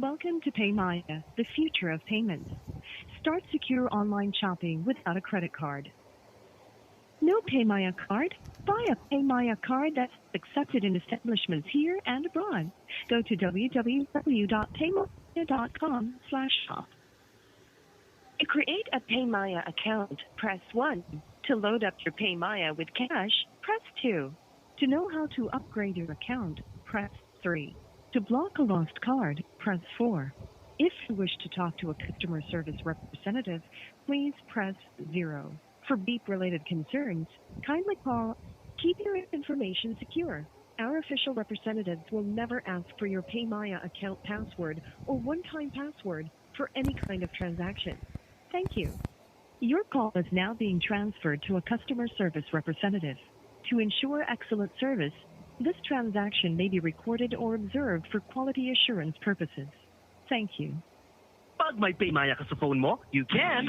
Welcome to Paymaya, the future of payments. Start secure online shopping without a credit card. No Paymaya card? Buy a Paymaya card that's accepted in establishments here and abroad. Go to www.paymaya.com/shop. To create a Paymaya account, press 1. To load up your Paymaya with cash, press 2. To know how to upgrade your account, press 3. To block a lost card, press 4. If you wish to talk to a customer service representative, please press 0. For beep-related concerns, kindly call. Keep your information secure. Our official representatives will never ask for your Paymaya account password or one-time password for any kind of transaction. Thank you. Your call is now being transferred to a customer service representative. To ensure excellent service, this transaction may be recorded or observed for quality assurance purposes. Thank you. Pag may Paymaya ka sa phone mo, you can